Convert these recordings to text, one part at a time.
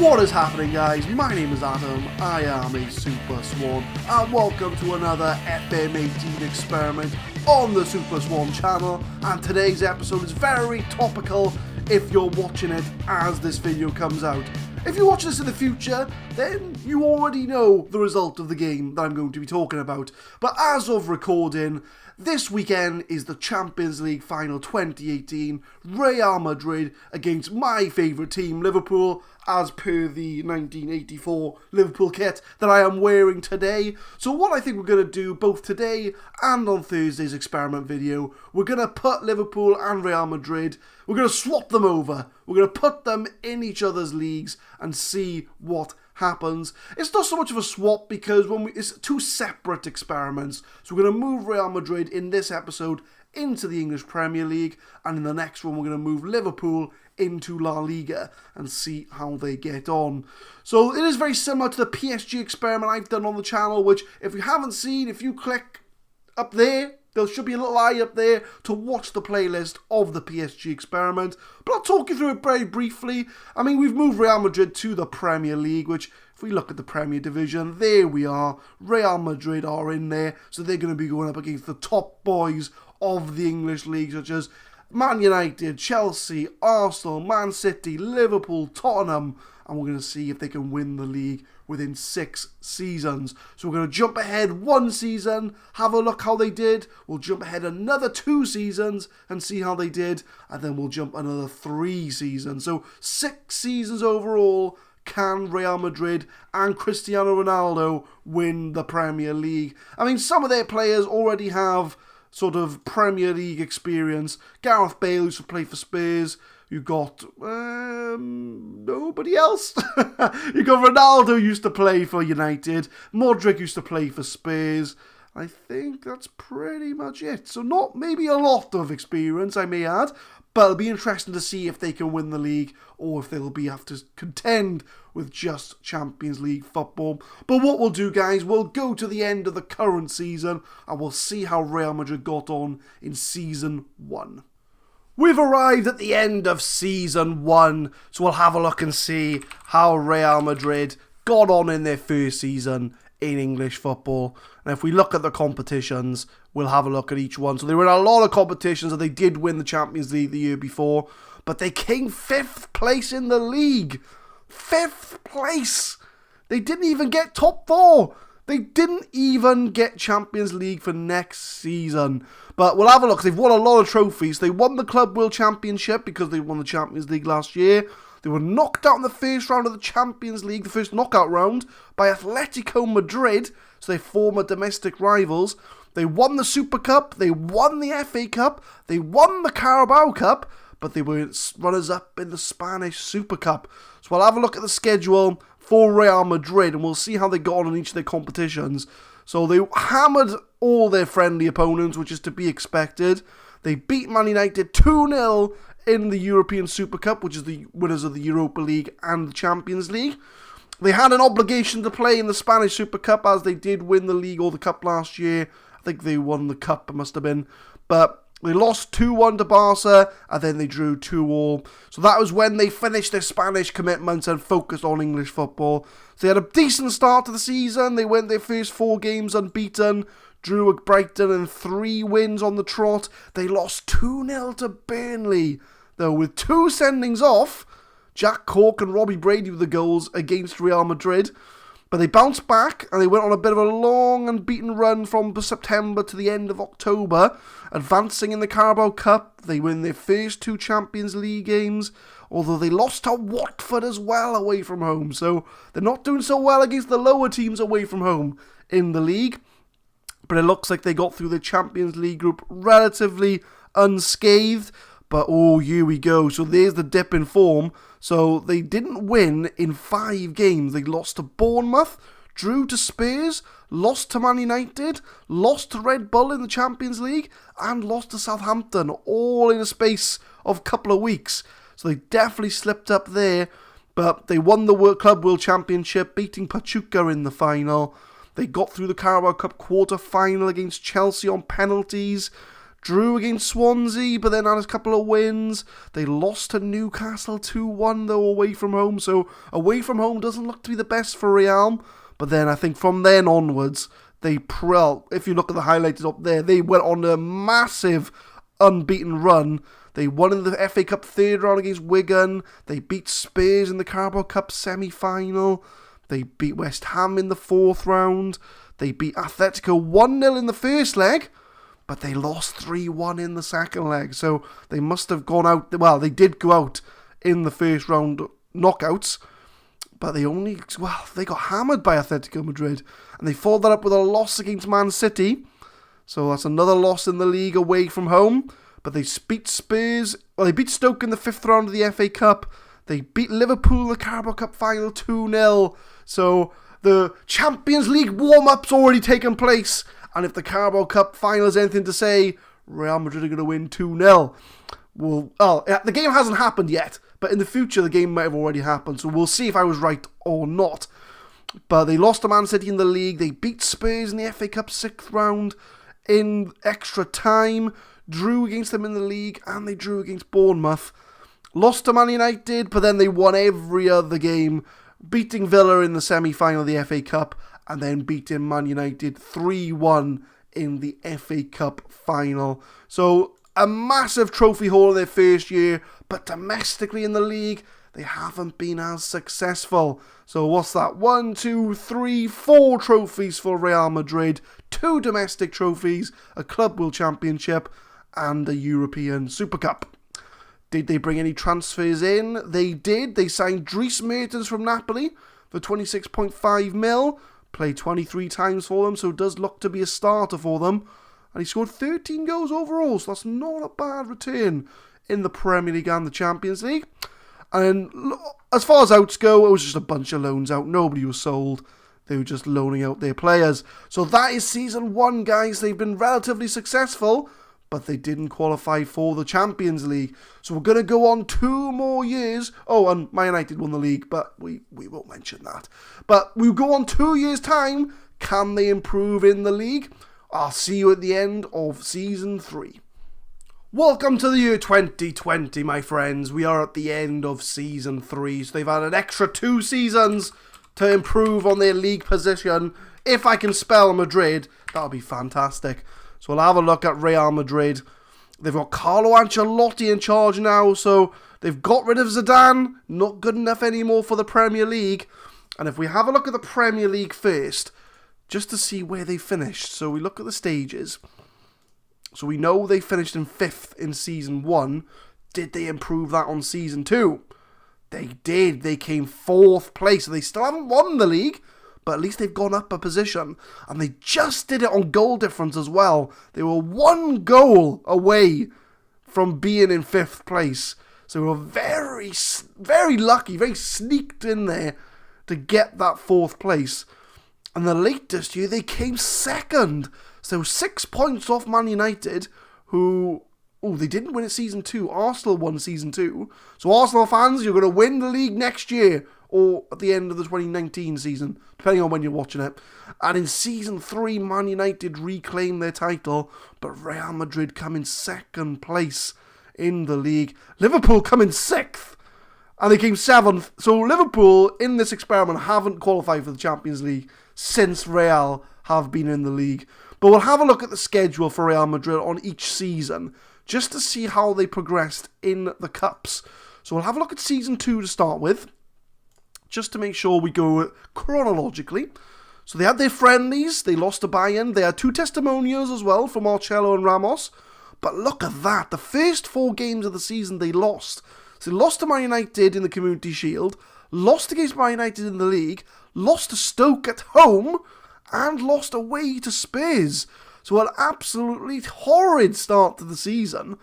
What is happening, guys? My name is Adam, I am a Super Swan, and welcome to another FM18 experiment on the Super Swan channel. And today's episode is very topical if you're watching it as this video comes out. If you watch this in the future, then you already know the result of the game that I'm going to be talking about. But as of recording, this weekend is the Champions League Final 2018, Real Madrid against my favourite team, Liverpool, as per the 1984 Liverpool kit that I am wearing today. So what I think we're going to do both today and on Thursday's experiment video, we're going to put Liverpool and Real Madrid, we're going to swap them over. We're going to put them in each other's leagues and see what happens. It's not so much of a swap because it's two separate experiments. So we're going to move Real Madrid in this episode into the English Premier League, and in the next one we're going to move Liverpool into La Liga and see how they get on. So it is very similar to the PSG experiment I've done on the channel, which if you haven't seen, if you click up there should be a little eye up there to watch the playlist of the PSG experiment. But I'll talk you through it very briefly. I mean, we've moved Real Madrid to the Premier League, which if we look at the Premier Division, there we are. Real Madrid are in there, so they're going to be going up against the top boys of the English league, such as Man United, Chelsea, Arsenal, Man City, Liverpool, Tottenham, and we're going to see if they can win the league within 6 seasons. So we're going to jump ahead 1 season, have a look how they did. We'll jump ahead another 2 seasons and see how they did, and then we'll jump another 3 seasons. So 6 seasons overall. Can Real Madrid and Cristiano Ronaldo win the Premier League? I mean, some of their players already have sort of Premier League experience. Gareth Bale used to play for Spurs. You've got nobody else. You've got Ronaldo used to play for United. Modric used to play for Spurs. I think that's pretty much it. So not maybe a lot of experience, I may add, but it'll be interesting to see if they can win the league or if they'll have to contend with just Champions League football. But what we'll do, guys, we'll go to the end of the current season and we'll see how Real Madrid got on in Season 1. We've arrived at the end of Season 1, so we'll have a look and see how Real Madrid got on in their first season in English football. And if we look at the competitions, we'll have a look at each one. So they were in a lot of competitions and they did win the Champions League the year before, but they came 5th place in the league. 5th place! They didn't even get top 4. They didn't even get Champions League for next season. But we'll have a look. They've won a lot of trophies. They won the Club World Championship because they won the Champions League last year. They were knocked out in the first round of the Champions League, the first knockout round, by Atletico Madrid, so they're former domestic rivals. They won the Super Cup, they won the FA Cup, they won the Carabao Cup, but they were runners-up in the Spanish Super Cup. So we'll have a look at the schedule for Real Madrid, and we'll see how they got on in each of their competitions. So they hammered all their friendly opponents, which is to be expected. They beat Man United 2-0 in the European Super Cup, which is the winners of the Europa League and the Champions League. They had an obligation to play in the Spanish Super Cup as they did win the league or the cup last year. I think they won the cup, it must have been. But they lost 2-1 to Barca and then they drew 2-2. So that was when they finished their Spanish commitments and focused on English football. So they had a decent start to the season. They went their first 4 games unbeaten. Drew at Brighton and 3 wins on the trot. They lost 2-0 to Burnley, though, with 2 sendings off. Jack Cork and Robbie Brady with the goals against Real Madrid. But they bounced back and they went on a bit of a long unbeaten run from September to the end of October, advancing in the Carabao Cup. They win their first 2 Champions League games, although they lost to Watford as well away from home. So they're not doing so well against the lower teams away from home in the league. But it looks like they got through the Champions League group relatively unscathed. But oh, here we go. So there's the dip in form. So they didn't win in 5 games. They lost to Bournemouth, drew to Spurs, lost to Man United, lost to Red Bull in the Champions League, and lost to Southampton, all in a space of a couple of weeks. So they definitely slipped up there. But they won the Club World Championship, beating Pachuca in the final. They got through the Carabao Cup quarter-final against Chelsea on penalties, drew against Swansea, but then had a couple of wins. They lost to Newcastle 2-1 though away from home, so away from home doesn't look to be the best for Real. But then I think from then onwards, if you look at the highlights up there, they went on a massive unbeaten run. They won in the FA Cup third round against Wigan. They beat Spurs in the Carabao Cup semi-final. They beat West Ham in the fourth round. They beat Atletico 1-0 in the first leg, but they lost 3-1 in the second leg. So they must have gone out, well, they did go out in the first round knockouts, but they got hammered by Atletico Madrid, and they followed that up with a loss against Man City. So that's another loss in the league away from home. But they beat Spurs, they beat Stoke in the fifth round of the FA Cup. They beat Liverpool in the Carabao Cup final 2-0. So the Champions League warm-up's already taken place. And if the Carabao Cup final has anything to say, Real Madrid are going to win 2-0. The game hasn't happened yet, but in the future the game might have already happened. So we'll see if I was right or not. But they lost to Man City in the league. They beat Spurs in the FA Cup sixth round in extra time. Drew against them in the league, and they drew against Bournemouth. Lost to Man United, but then they won every other game, beating Villa in the semi-final of the FA Cup, and then beating Man United 3-1 in the FA Cup final. So a massive trophy haul in their first year, but domestically in the league, they haven't been as successful. So what's that? 1, 2, 3, 4 trophies for Real Madrid, 2 domestic trophies, a Club World Championship, and a European Super Cup. Did they bring any transfers in? They did. They signed Dries Mertens from Napoli for 26.5 mil. Played 23 times for them, so it does look to be a starter for them. And he scored 13 goals overall, so that's not a bad return in the Premier League and the Champions League. And as far as outs go, it was just a bunch of loans out. Nobody was sold. They were just loaning out their players. So that is season 1, guys. They've been relatively successful, but they didn't qualify for the Champions League. So we're going to go on 2 more years. Oh, and Man United won the league, but we won't mention that. But we'll go on 2 years' time. Can they improve in the league? I'll see you at the end of Season 3. Welcome to the year 2020, my friends. We are at the end of Season 3. So they've had an extra 2 seasons to improve on their league position. If I can spell Madrid, that'll be fantastic. So we'll have a look at Real Madrid. They've got Carlo Ancelotti in charge now, so they've got rid of Zidane. Not good enough anymore for the Premier League. And if we have a look at the Premier League first, just to see where they finished. So we look at the stages. So we know they finished in 5th in Season 1. Did they improve that on Season 2? They did. They came 4th place. So they still haven't won the league, but at least they've gone up a position. And they just did it on goal difference as well. They were 1 goal away from being in 5th place. So they were very, very lucky, very sneaked in there to get that 4th place. And the latest year, they came 2nd. So 6 points off Man United, who... Oh, they didn't win it Season 2. Arsenal won Season 2. So Arsenal fans, you're going to win the league next year, or at the end of the 2019 season, depending on when you're watching it. And in Season 3, Man United reclaim their title, but Real Madrid come in 2nd place in the league. Liverpool come in 6th, and they came 7th. So Liverpool, in this experiment, haven't qualified for the Champions League since Real have been in the league. But we'll have a look at the schedule for Real Madrid on each season, just to see how they progressed in the Cups. So we'll have a look at Season 2 to start with, just to make sure we go chronologically. So they had their friendlies, they lost to Bayern, they had 2 testimonials as well for Marcelo and Ramos. But look at that, the first 4 games of the season they lost. So they lost to Man United in the Community Shield, lost against Man United in the league, lost to Stoke at home, and lost away to Spurs. So an absolutely horrid start to the season,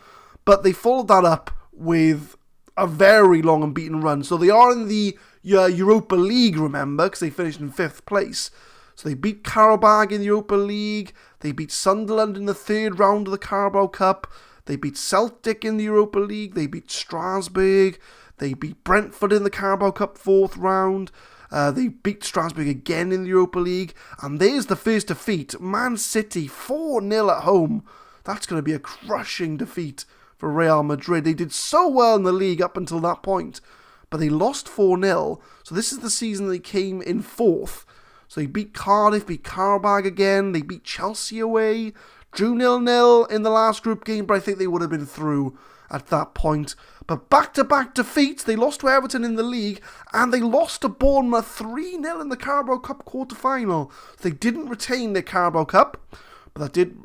but they followed that up with a very long unbeaten run. So they are in the Europa League, remember, because they finished in 5th place. So they beat Karabag in the Europa League, they beat Sunderland in the 3rd round of the Carabao Cup, they beat Celtic in the Europa League, they beat Strasbourg, they beat Brentford in the Carabao Cup 4th round, they beat Strasbourg again in the Europa League, and there's the first defeat. Man City 4-0 at home. that's going to be a crushing defeat for Real Madrid. They did so well in the league up until that point, but they lost 4-0. So this is the season they came in 4th. So they beat Cardiff, beat Karabag again, they beat Chelsea away, drew 0-0 in the last group game, but I think they would have been through at that point. But back-to-back defeats, they lost to Everton in the league, and they lost to Bournemouth 3-0 in the Carabao Cup quarter-final. They didn't retain their Carabao Cup, but that did,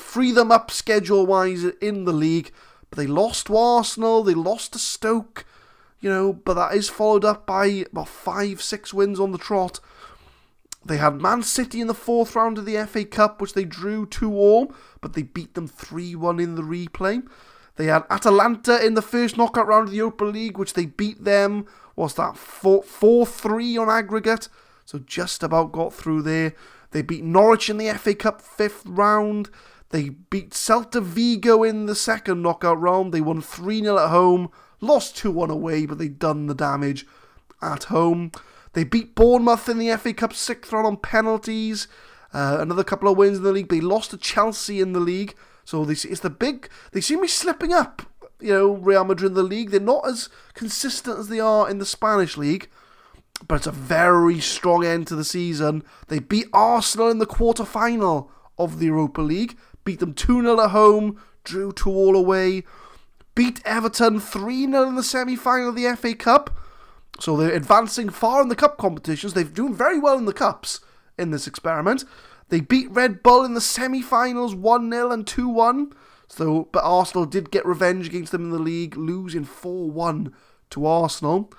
free them up schedule-wise in the league. But they lost to Arsenal, they lost to Stoke, but that is followed up by about 5-6 wins on the trot. They had Man City in the 4th round of the FA Cup, which they drew 2-2, but they beat them 3-1 in the replay. They had Atalanta in the first knockout round of the Europa League, which they beat them, 4-3 on aggregate, so just about got through there. They beat Norwich in the FA Cup 5th round. They beat Celta Vigo in the 2nd knockout round. They won 3-0 at home, lost 2-1 away, but they'd done the damage at home. They beat Bournemouth in the FA Cup 6th round on penalties. Another couple of wins in the league. They lost to Chelsea in the league. So they seem to be slipping up, Real Madrid in the league. They're not as consistent as they are in the Spanish league. But it's a very strong end to the season. They beat Arsenal in the quarter-final of the Europa League. Beat them 2-0 at home. Drew 2-2 away. Beat Everton 3-0 in the semi-final of the FA Cup. So they're advancing far in the cup competitions. They're doing very well in the cups in this experiment. They beat Red Bull in the semi-finals 1-0 and 2-1. But Arsenal did get revenge against them in the league, losing 4-1 to Arsenal.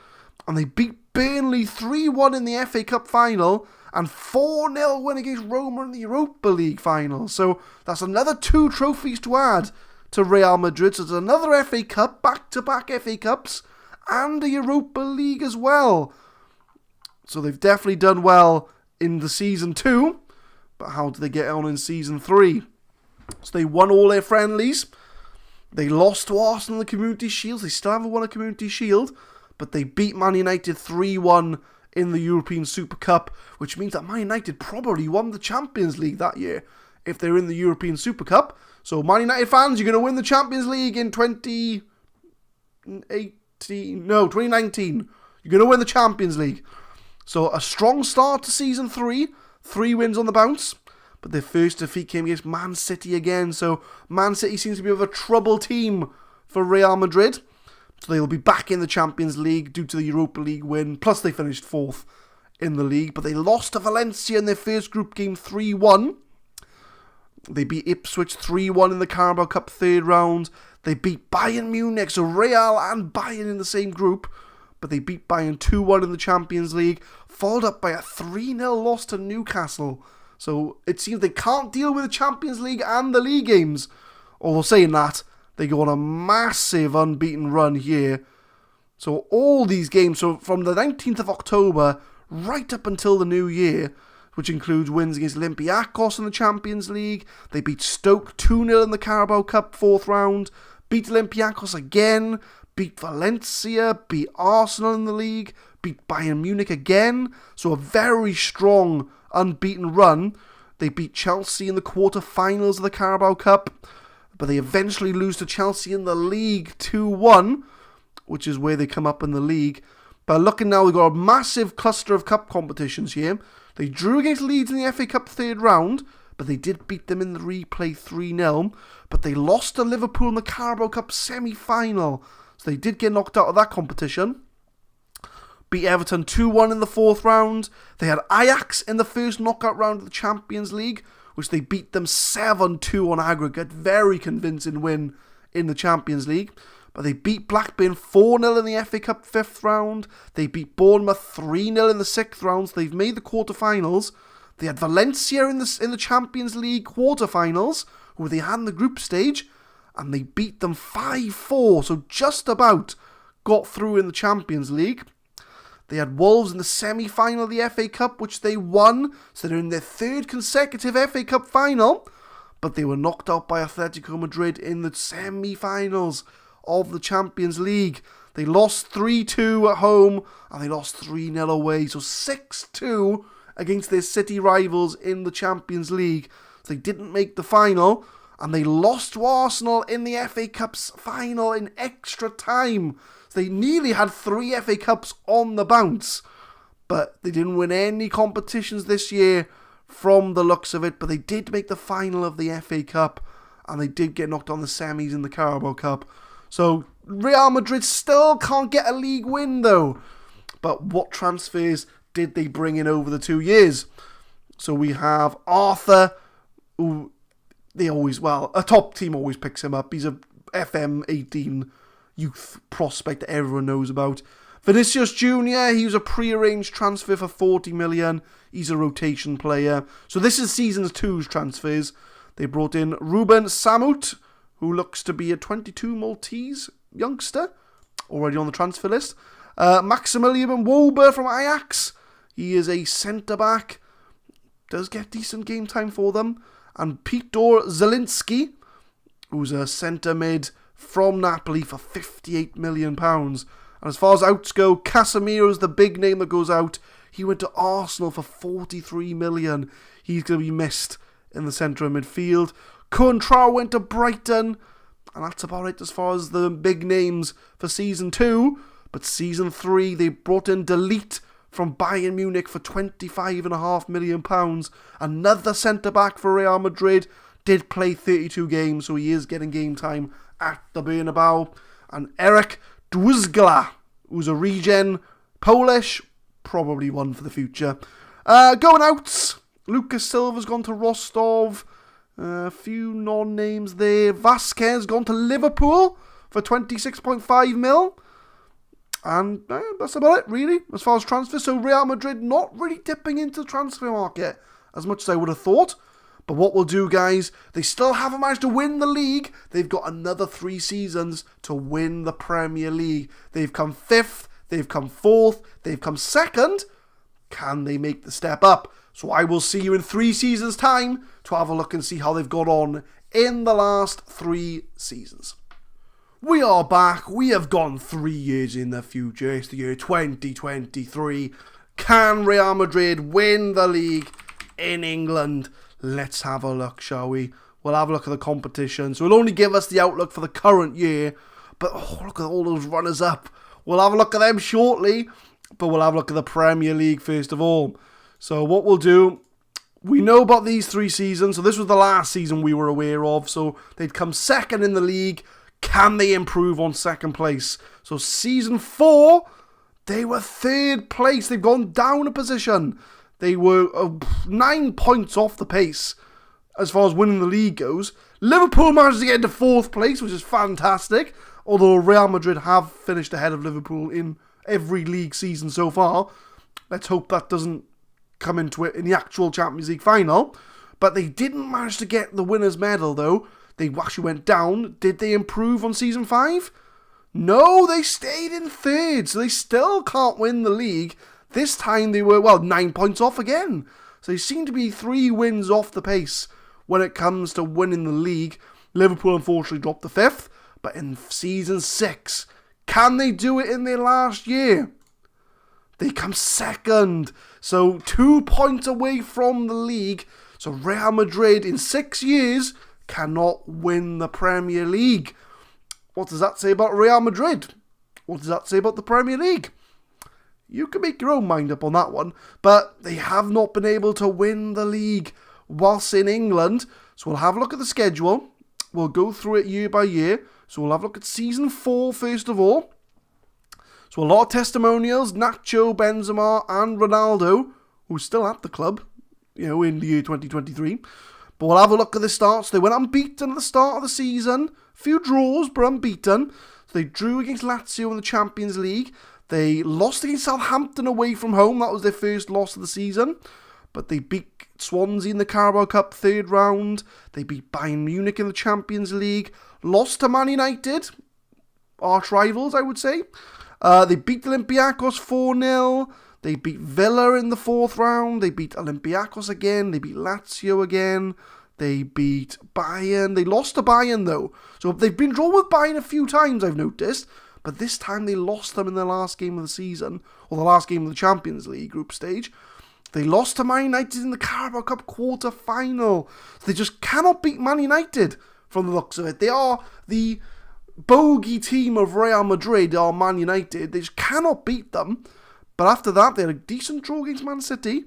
And they beat Burnley 3-1 in the FA Cup final and 4-0 win against Roma in the Europa League final. So that's another 2 trophies to add to Real Madrid. So it's another FA Cup, back-to-back FA Cups, and a Europa League as well. So they've definitely done well in the season 2. But how did they get on in season 3? So they won all their friendlies. They lost to Arsenal in the Community Shield. They still haven't won a Community Shield. But they beat Man United 3-1 in the European Super Cup, which means that Man United probably won the Champions League that year if they're in the European Super Cup. So Man United fans, you're going to win the Champions League in 2019. You're going to win the Champions League. So a strong start to season 3. 3 wins on the bounce. But their first defeat came against Man City again. So Man City seems to be a bit of a trouble team for Real Madrid. So they'll be back in the Champions League due to the Europa League win. Plus they finished 4th in the league. But they lost to Valencia in their first group game 3-1. They beat Ipswich 3-1 in the Carabao Cup 3rd round. They beat Bayern Munich. So Real and Bayern in the same group. But they beat Bayern 2-1 in the Champions League. Followed up by a 3-0 loss to Newcastle. So it seems they can't deal with the Champions League and the league games. Although saying that, they go on a massive unbeaten run here. So all these games, so from the 19th of October right up until the new year, which includes wins against Olympiacos in the Champions League. They beat Stoke 2-0 in the Carabao Cup 4th round. Beat Olympiacos again. Beat Valencia. Beat Arsenal in the league. Beat Bayern Munich again. So a very strong unbeaten run. They beat Chelsea in the quarter-finals of the Carabao Cup. But they eventually lose to Chelsea in the league 2-1, which is where they come up in the league. But looking now, we've got a massive cluster of cup competitions here. They drew against Leeds in the FA Cup 3rd round, but they did beat them in the replay 3-0. But they lost to Liverpool in the Carabao Cup semi-final. So they did get knocked out of that competition. Beat Everton 2-1 in the 4th round. They had Ajax in the first knockout round of the Champions League, which they beat them 7-2 on aggregate. Very convincing win in the Champions League. But they beat Blackburn 4-0 in the FA Cup 5th round. They beat Bournemouth 3-0 in the 6th round. So they've made the quarterfinals. They had Valencia in the Champions League quarterfinals, who they had in the group stage, and they beat them 5-4. So just about got through in the Champions League. They had Wolves in the semi-final of the FA Cup, which they won. So they're in their 3rd consecutive FA Cup final. But they were knocked out by Atletico Madrid in the semi-finals of the Champions League. They lost 3-2 at home and they lost 3-0 away. So 6-2 against their city rivals in the Champions League. So they didn't make the final. and they lost to Arsenal in the FA Cup's final in extra time. So they nearly had 3 FA Cups on the bounce, but they didn't win any competitions this year from the looks of it, but they did make the final of the FA Cup, and they did get knocked on the semis in the Carabao Cup. So Real Madrid still can't get a league win though. But what transfers did they bring in over the 2 years? So we have Arthur, who a top team always picks him up. He's a FM18 youth prospect that everyone knows about. Vinicius Jr., he was a pre-arranged transfer for 40 million. He's a rotation player. So this is season 2's transfers. They brought in Ruben Samut, who looks to be a 22 Maltese youngster, already on the transfer list. Maximilian Wober from Ajax. He is a centre-back. Does get decent game time for them. And Peter Zielinski, who's a centre-mid from Napoli for £58 million. And as far as outs go, Casemiro's the big name that goes out. He went to Arsenal for 43 million. He's going to be missed in the centre of midfield. Contrao went to Brighton. And that's about it as far as the big names for Season 2. But Season 3, they brought in Delete from Bayern Munich for £25.5 million. Another centre-back for Real Madrid. Did play 32 games, so he is getting game time at the Bernabeu. And Eric Dwuzgla, who's a regen, Polish, probably one for the future. Going out, Lucas Silva's gone to Rostov. A few non-names there. Vasquez gone to Liverpool for 26.5 mil. And that's about it, really, as far as transfers. So Real Madrid not really dipping into the transfer market as much as I would have thought. But what we'll do, guys, they still haven't managed to win the league. They've got another 3 seasons to win the Premier League. They've come 5th, they've come 4th, they've come 2nd. Can they make the step up? So I will see you in 3 seasons' time to have a look and see how they've got on in the last 3 seasons. We are back. We have gone 3 years in the future. It's the year 2023. Can Real Madrid win the league in England? Let's have a look, shall we? We'll have a look at the competition. So it'll only give us the outlook for the current year. But look at all those runners-up. We'll have a look at them shortly. But we'll have a look at the Premier League first of all. So what we'll do, we know about these 3 seasons. So this was the last season we were aware of. So they'd come 2nd in the league. Can they improve on 2nd place? So season 4, they were 3rd place. They've gone down a position. They were 9 points off the pace as far as winning the league goes. Liverpool managed to get into 4th place, which is fantastic. Although Real Madrid have finished ahead of Liverpool in every league season so far. Let's hope that doesn't come into it in the actual Champions League final. But they didn't manage to get the winner's medal though. They actually went down. Did they improve on season 5? No, they stayed in 3rd. So they still can't win the league. This time they were, 9 points off again. So they seem to be 3 wins off the pace when it comes to winning the league. Liverpool unfortunately dropped to 5th. But in season 6, can they do it in their last year? They come 2nd. So 2 points away from the league. So Real Madrid in 6 years cannot win the Premier League. What does that say about Real Madrid? What does that say about the Premier League? You can make your own mind up on that one. But they have not been able to win the league whilst in England. So we'll have a look at the schedule. We'll go through it year by year. So we'll have a look at season 4 first of all. So a lot of testimonials. Nacho, Benzema and Ronaldo, who's still at the club, in the year 2023. But we'll have a look at the start. So they went unbeaten at the start of the season. Few draws, but unbeaten. So they drew against Lazio in the Champions League. They lost against Southampton away from home. That was their first loss of the season. But they beat Swansea in the Carabao Cup 3rd round. They beat Bayern Munich in the Champions League. Lost to Man United. Arch rivals, I would say. They beat Olympiacos 4-0. They beat Villa in the 4th round. They beat Olympiacos again. They beat Lazio again. They beat Bayern. They lost to Bayern though. So they've been drawn with Bayern a few times, I've noticed. But this time they lost them in their last game of the season. Or the last game of the Champions League group stage. They lost to Man United in the Carabao Cup quarter-final. They just cannot beat Man United from the looks of it. They are the bogey team of Real Madrid, or Man United. They just cannot beat them. But after that, they had a decent draw against Man City.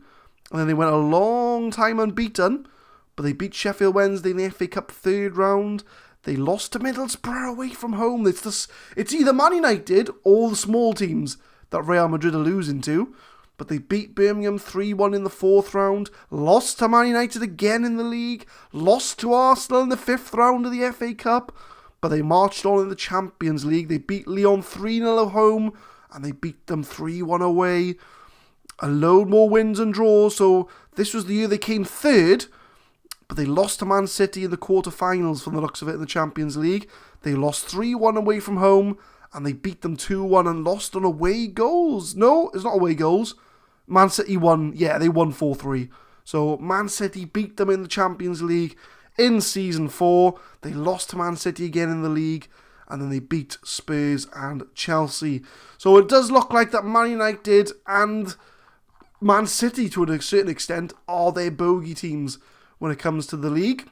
And then they went a long time unbeaten. But they beat Sheffield Wednesday in the FA Cup third round. They lost to Middlesbrough away from home. It's either Man United or the small teams that Real Madrid are losing to. But they beat Birmingham 3-1 in the fourth round, lost to Man United again in the league, lost to Arsenal in the fifth round of the FA Cup, but they marched on in the Champions League. They beat Lyon 3-0 at home, and they beat them 3-1 away. A load more wins and draws, so this was the year they came third, but they lost to Man City in the quarterfinals from the looks of it in the Champions League. They lost 3-1 away from home, and they beat them 2-1 and lost on away goals. No, it's not away goals. Man City won, they won 4-3. So Man City beat them in the Champions League in Season 4. They lost to Man City again in the league. And then they beat Spurs and Chelsea. So it does look like that Man United and Man City, to a certain extent, are their bogey teams when it comes to the league.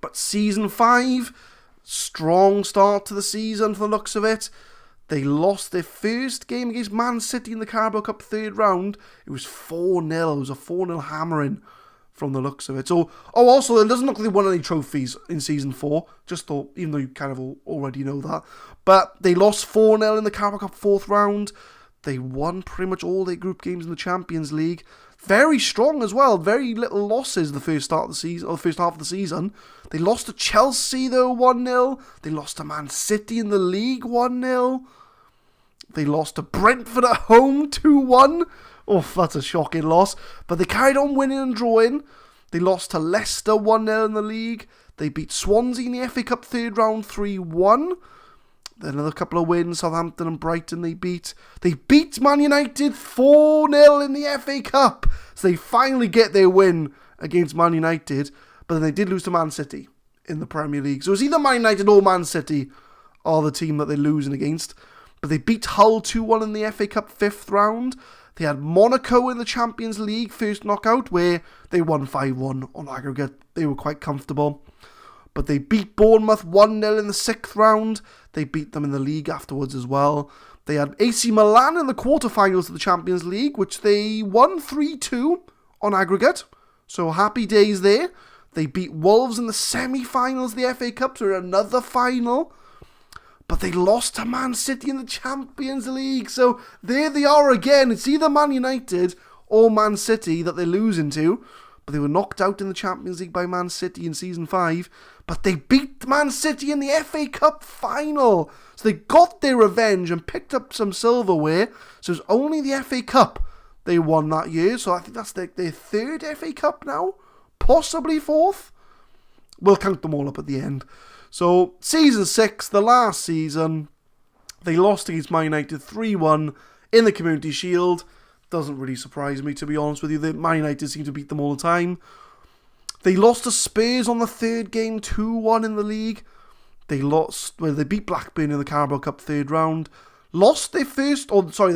But Season 5, strong start to the season for the looks of it. They lost their first game against Man City in the Carabao Cup third round. It was 4-0. It was a 4-0 hammering from the looks of it. So, also, it doesn't look like they won any trophies in Season 4. Just thought, even though you kind of already know that. But they lost 4-0 in the Carabao Cup fourth round. They won pretty much all their group games in the Champions League. Very strong as well. Very little losses the first start of the season, or the first half of the season. They lost to Chelsea, though, 1-0. They lost to Man City in the league, 1-0. They lost to Brentford at home, 2-1. Oh, that's a shocking loss. But they carried on winning and drawing. They lost to Leicester 1-0 in the league. They beat Swansea in the FA Cup third round 3-1. Then another couple of wins, Southampton and Brighton they beat. They beat Man United 4-0 in the FA Cup. So they finally get their win against Man United. But then they did lose to Man City in the Premier League. So it's either Man United or Man City are the team that they're losing against. But they beat Hull 2-1 in the FA Cup fifth round. They had Monaco in the Champions League first knockout, where they won 5-1 on aggregate. They were quite comfortable. But they beat Bournemouth 1-0 in the sixth round. They beat them in the league afterwards as well. They had AC Milan in the quarterfinals of the Champions League, which they won 3-2 on aggregate. So happy days there. They beat Wolves in the semi-finals of the FA Cup, so another final. But they lost to Man City in the Champions League. So there they are again. It's either Man United or Man City that they're losing to. But they were knocked out in the Champions League by Man City in Season 5. But they beat Man City in the FA Cup final. So they got their revenge and picked up some silverware. So it's only the FA Cup they won that year. So I think that's their third FA Cup now. Possibly fourth. We'll count them all up at the end. So, Season 6, the last season, they lost against Man United 3-1 in the Community Shield. Doesn't really surprise me, to be honest with you. Man United seem to beat them all the time. They lost to Spurs on the third game, 2-1 in the league. They beat Blackburn in the Carabao Cup third round. Lost their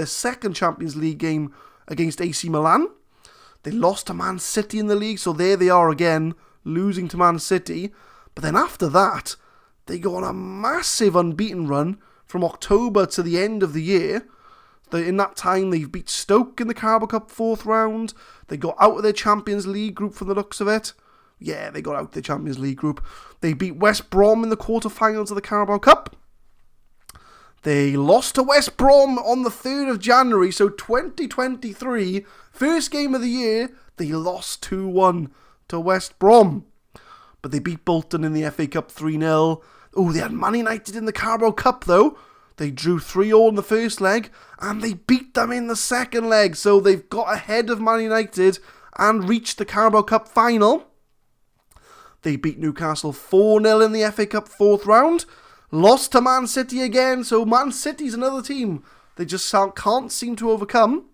second Champions League game against AC Milan. They lost to Man City in the league, so there they are again, losing to Man City. But then after that, they go on a massive unbeaten run from October to the end of the year. In that time, they've beat Stoke in the Carabao Cup fourth round. They got out of their Champions League group from the looks of it. Yeah, they got out of their Champions League group. They beat West Brom in the quarterfinals of the Carabao Cup. They lost to West Brom on the 3rd of January, so 2023, first game of the year, they lost 2-1 to West Brom. But they beat Bolton in the FA Cup 3-0. Oh, they had Man United in the Carabao Cup, though. They drew 3-0 in the first leg, and they beat them in the second leg. So they've got ahead of Man United and reached the Carabao Cup final. They beat Newcastle 4-0 in the FA Cup fourth round. Lost to Man City again, so Man City's another team they just can't seem to overcome.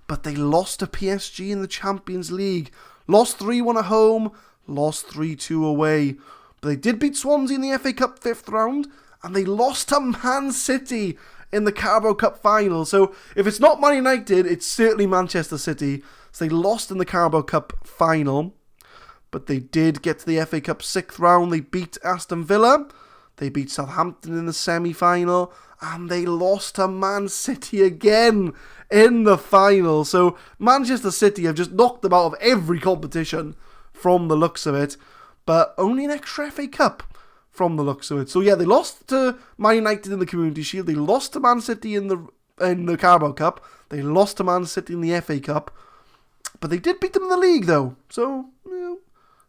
But they lost to PSG in the Champions League. Lost 3-1 at home. Lost 3-2 away. But they did beat Swansea in the FA Cup 5th round. And they lost to Man City in the Carabao Cup final. So if it's not Man United, it's certainly Manchester City. So they lost in the Carabao Cup final, but they did get to the FA Cup 6th round. They beat Aston Villa. They beat Southampton in the semi-final. And they lost to Man City again in the final. So Manchester City have just knocked them out of every competition from the looks of it. But only an extra FA Cup from the looks of it. So yeah, they lost to Man United in the Community Shield. They lost to Man City in the Carabao Cup. They lost to Man City in the FA Cup. But they did beat them in the league though. So,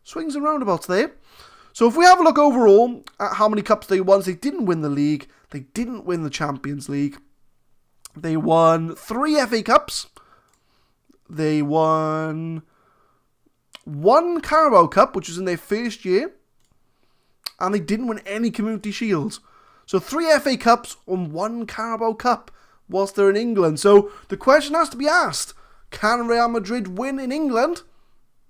swings and roundabouts there. So if we have a look overall at how many cups they won, they didn't win the league. They didn't win the Champions League. They won 3 FA Cups. They won 1 Carabao Cup, which was in their first year. And they didn't win any Community Shields. So 3 FA Cups and 1 Carabao Cup whilst they're in England. So the question has to be asked, can Real Madrid win in England?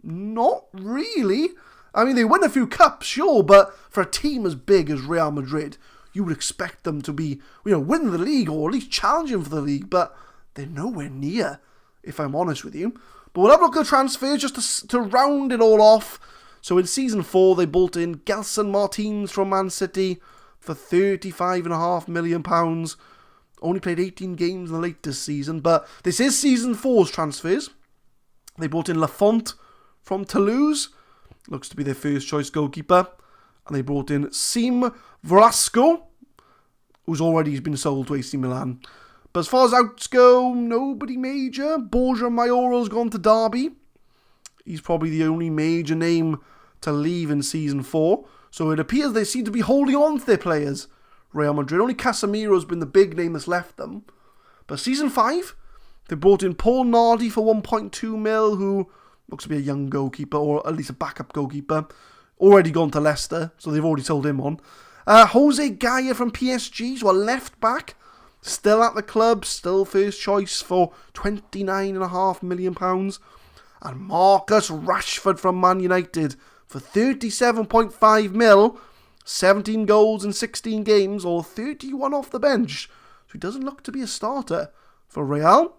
Not really. I mean, they win a few cups, sure, but for a team as big as Real Madrid, you would expect them to be, win the league or at least challenging for the league, but they're nowhere near, if I'm honest with you. But we'll have a look at the transfers just to round it all off. So in Season 4, they bought in Gelson Martins from Man City for £35.5 million. Only played 18 games in the latest season, but this is Season 4's transfers. They bought in Lafont from Toulouse. Looks to be their first choice goalkeeper. And they brought in Sim Velasco, who's already been sold to AC Milan. But as far as outs go, nobody major. Borja Mayora's gone to Derby. He's probably the only major name to leave in Season 4. So it appears they seem to be holding on to their players, Real Madrid. Only Casemiro's been the big name that's left them. But Season 5, they brought in Paul Nardi for 1.2 mil, who looks to be a young goalkeeper, or at least a backup goalkeeper. Already gone to Leicester, so they've already sold him on. Jose Gaya from PSG, so a left back. Still at the club, still first choice for £29.5 million. And Marcus Rashford from Man United for 37.5 mil. 17 goals in 16 games, or 31 off the bench. So he doesn't look to be a starter for Real.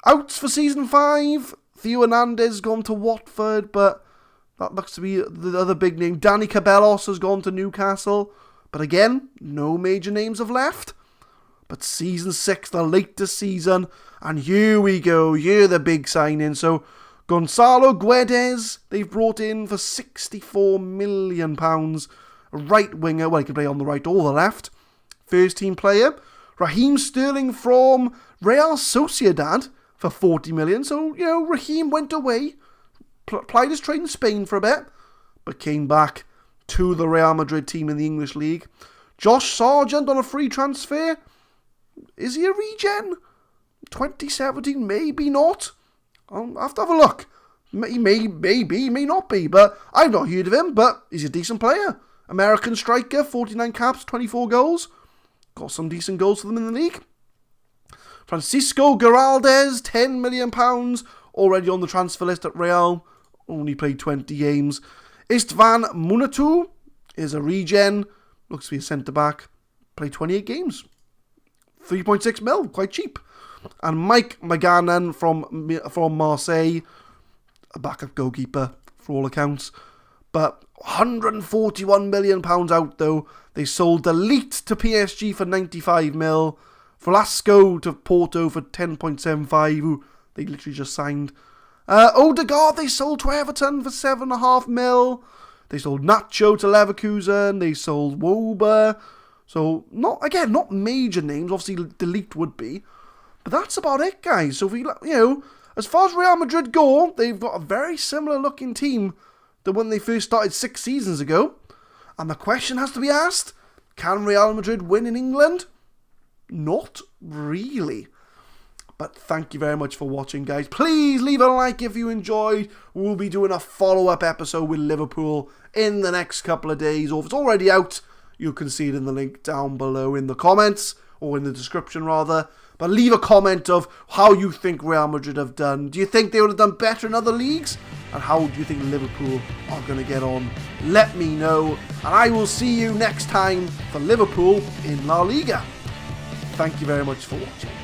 Outs for Season 5. Theo Hernandez gone to Watford, but that looks to be the other big name. Danny Cabellos has gone to Newcastle. But again, no major names have left. But Season 6, the latest season. And here we go. Here the big signing. So Gonzalo Guedes, they've brought in for £64 million. A right winger. Well, he can play on the right or the left. First team player. Raheem Sterling from Real Sociedad for 40 million. So, Raheem went away. Plied his trade in Spain for a bit, but came back to the Real Madrid team in the English League. Josh Sargent on a free transfer. Is he a regen? 2017, maybe not. I'll have to have a look. He may be, he may not be, but I've not heard of him, but he's a decent player. American striker, 49 caps, 24 goals. Got some decent goals for them in the league. Francisco Giraldez, £10 million, already on the transfer list at Real. Only played 20 games. Istvan Munatu is a regen. Looks to be a centre-back. Played 28 games. 3.6 mil, quite cheap. And Mike Maganan from Marseille. A backup goalkeeper, for all accounts. But £141 million out, though. They sold Delete to PSG for 95 mil. Velasco to Porto for 10.75, who they literally just signed. Odegaard they sold to Everton for 7.5 mil. They sold Nacho to Leverkusen. They sold Woba. So, not major names. Obviously, Delete would be. But that's about it, guys. So, if we, as far as Real Madrid go, they've got a very similar looking team than when they first started 6 seasons ago. And the question has to be asked, can Real Madrid win in England? Not really. But thank you very much for watching, guys. Please leave a like if you enjoyed. We'll be doing a follow-up episode with Liverpool in the next couple of days. Or if it's already out, you can see it in the link down below in the comments. Or in the description, rather. But leave a comment of how you think Real Madrid have done. Do you think they would have done better in other leagues? And how do you think Liverpool are going to get on? Let me know. And I will see you next time for Liverpool in La Liga. thank you very much for watching.